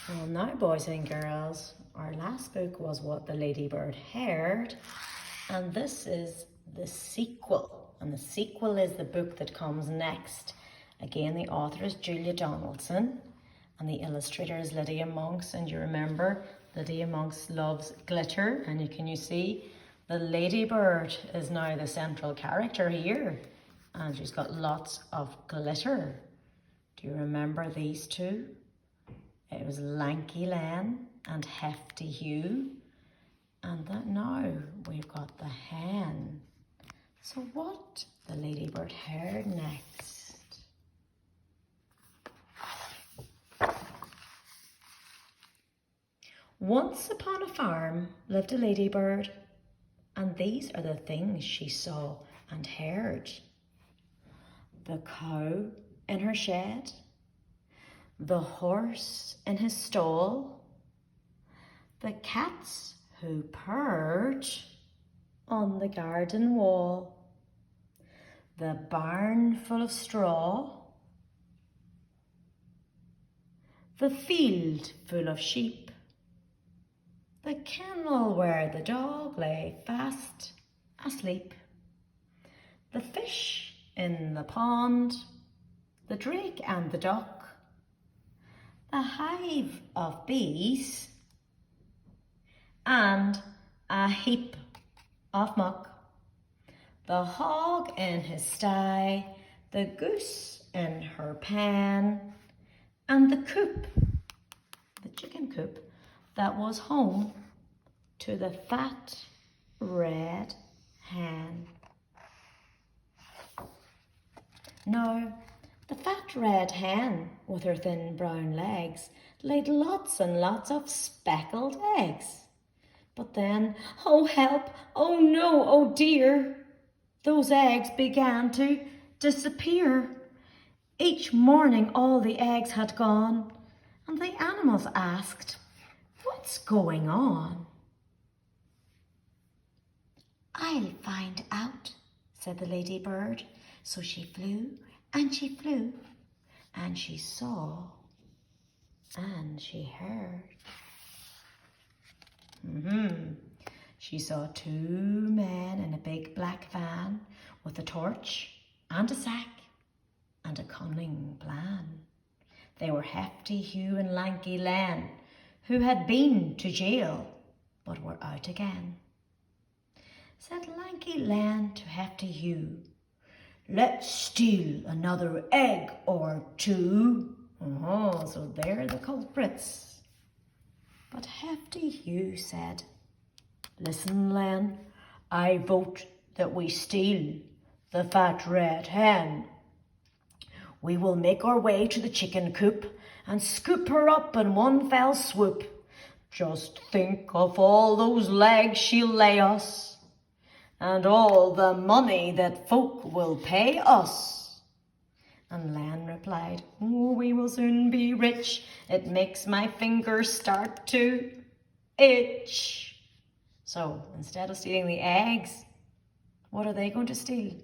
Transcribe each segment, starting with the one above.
Well, now, boys and girls, our last book was What the Ladybird Heard, and this is the sequel. And the sequel is the book that comes next. Again, the author is Julia Donaldson, and the illustrator is Lydia Monks. And you remember, Lydia Monks loves glitter, and you see the Ladybird is now the central character here, and she's got lots of glitter. Do you remember these two? It was Lanky Len and Hefty Hugh. And that now we've got the hen. So what the Ladybird heard next? Once upon a farm lived a ladybird, and these are the things she saw and heard. The cow in her shed, the horse in his stall, the cats who purred on the garden wall, the barn full of straw, the field full of sheep, the kennel where the dog lay fast asleep, the fish in the pond, the drake and the duck, the hive of bees, and a heap of muck, the hog in his sty, the goose in her pen, and the coop, the chicken coop, that was home to the fat red hen. Now, the fat red hen, with her thin brown legs, laid lots and lots of speckled eggs. But then, oh help, oh no, oh dear, those eggs began to disappear. Each morning all the eggs had gone, and the animals asked, "What's going on?" "I'll find out," said the ladybird. So she flew, and she flew, and she saw, and she heard. She saw two men in a big black van with a torch and a sack and a cunning plan. They were Hefty Hugh and Lanky Len, who had been to jail but were out again. Said Lanky Len to Hefty Hugh, "Let's steal another egg or two." Oh, so they're the culprits. But Hefty Hugh said, "Listen, Len, I vote that we steal the fat red hen. We will make our way to the chicken coop and scoop her up in one fell swoop. Just think of all those legs she'll lay us, and all the money that folk will pay us." And Len replied, "Oh, we will soon be rich. It makes my fingers start to itch." So instead of stealing the eggs, what are they going to steal?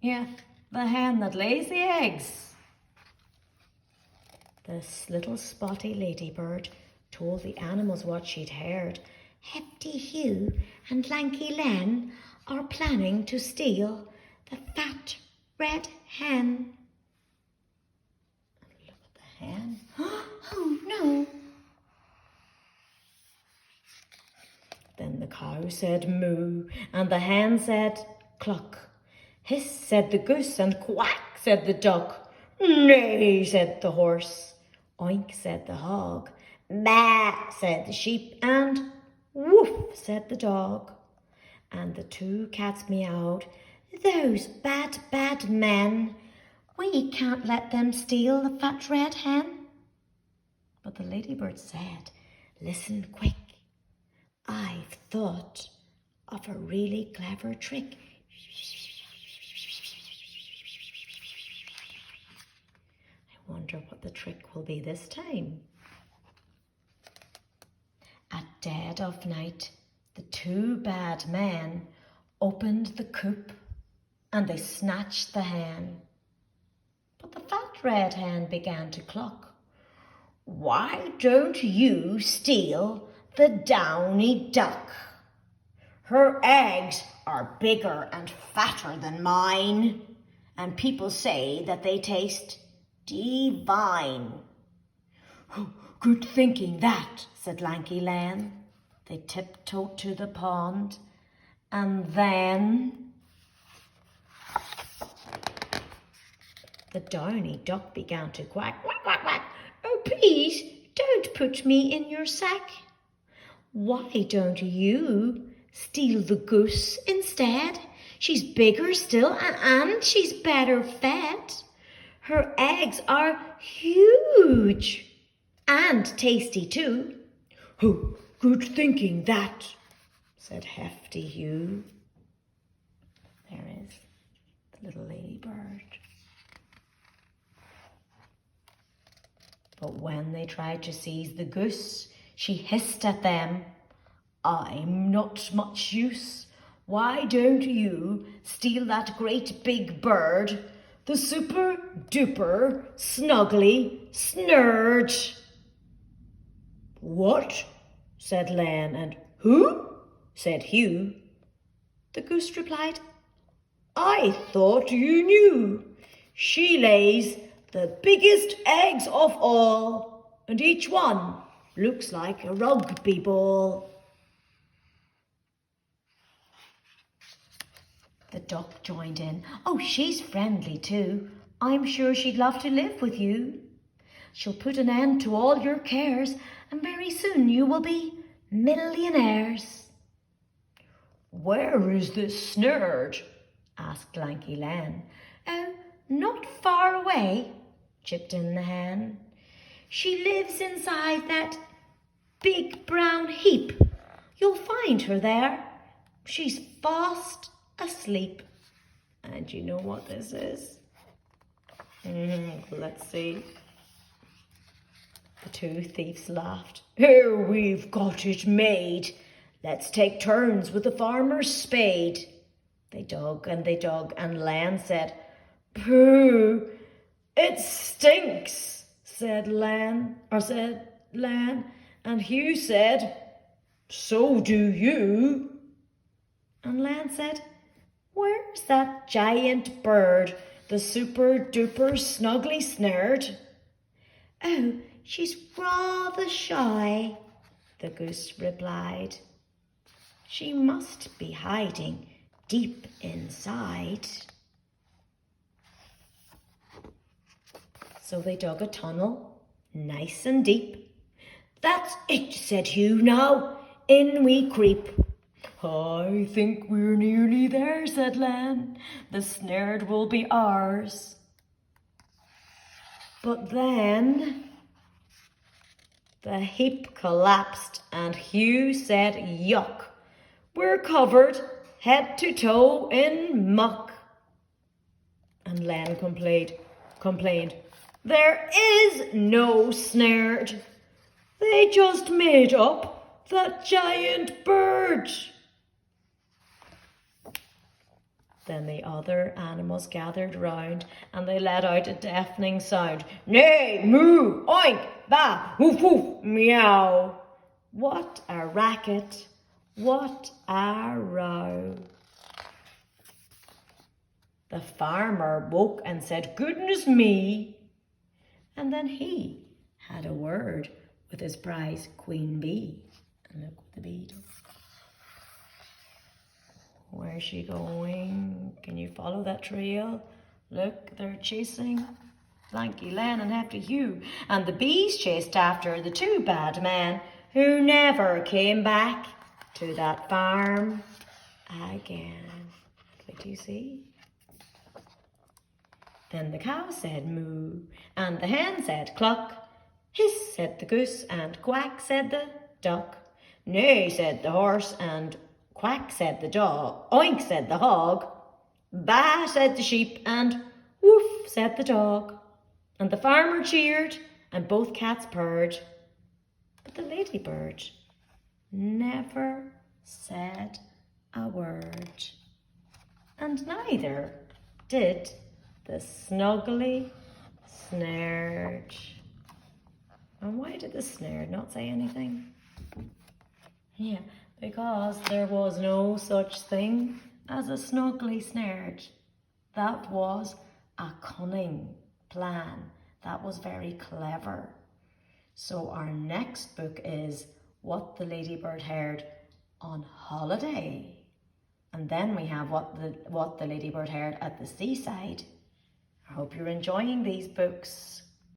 Yeah, the hen that lays the eggs. This little spotty ladybird told the animals what she'd heard. Hefty Hugh and Lanky Len are planning to steal the fat red hen. Look at the hen. Oh no! Then the cow said moo, and the hen said cluck. Hiss said the goose, and quack said the duck. Neigh said the horse. Oink said the hog. Baa said the sheep, and woof said the dog. And the two cats meowed, "Those bad, bad men. We can't let them steal the fat red hen." But the ladybird said, "Listen quick. I've thought of a really clever trick." I wonder what the trick will be this time. At dead of night, the two bad men opened the coop and they snatched the hen. But the fat red hen began to cluck. "Why don't you steal the downy duck? Her eggs are bigger and fatter than mine, and people say that they taste divine." "Good thinking that," said Lanky Lan. They tiptoed to the pond, and then the downy duck began to quack, quack, quack, quack. "Oh, please, don't put me in your sack. Why don't you steal the goose instead? She's bigger still, and she's better fed. Her eggs are huge and tasty too." "Oh, good thinking that," said Hefty Hugh. There is the little ladybird. But when they tried to seize the goose, she hissed at them, "I'm not much use. Why don't you steal that great big bird, the super duper snuggly Snurd?" "What?" said Len, and "Who?" said Hugh. The goose replied, "I thought you knew. She lays the biggest eggs of all, and each one looks like a rugby ball." The duck joined in. "Oh, she's friendly too. I'm sure she'd love to live with you. She'll put an end to all your cares, and very soon you will be millionaires." "Where is this Snurd?" asked Lanky Len. "Oh, not far away," chipped in the hen. "She lives inside that big brown heap. You'll find her there. She's fast asleep." And you know what this is? Let's see. The two thieves laughed. "Here, we've got it made. Let's take turns with the farmer's spade." They dug, and Lan said, "Pooh, it stinks," said Lan, and Hugh said, "So do you." And Lan said, "Where's that giant bird, the super duper snuggly Snurd?" "Oh, she's rather shy," the goose replied. "She must be hiding deep inside." So they dug a tunnel, nice and deep. "That's it," said Hugh. "Now in we creep." "I think we're nearly there," said Lan. "The Snurd will be ours." But then the heap collapsed, and Hugh said, "Yuck, we're covered head to toe in muck." And Len complained, "There is no Snurd. They just made up that giant bird." Then the other animals gathered round, and they let out a deafening sound. "Neigh, moo, oink, ba, woof, woof, meow." What a racket, what a row. The farmer woke and said, "Goodness me." And then he had a word with his prize queen bee. And look what the bee does. Where's she going? Can you follow that trail? Look, they're chasing Lanky Len and Hefty Hugh. And the bees chased after the two bad men who never came back to that farm again. Wait, do you see? Then the cow said moo, and the hen said cluck. Hiss, said the goose, and quack, said the duck. Neigh, said the horse, and quack, said the dog. Oink, said the hog. Baa, said the sheep, and woof, said the dog. And the farmer cheered, and both cats purred. But the ladybird never said a word. And neither did the snuggly Snurd. And why did the Snurd not say anything? Yeah, because there was no such thing as a snuggly Snurd. That was a cunning plan. That was very clever. So our next book is What the Ladybird Heard on Holiday. And then we have What the Ladybird Heard at the Seaside. I hope you're enjoying these books.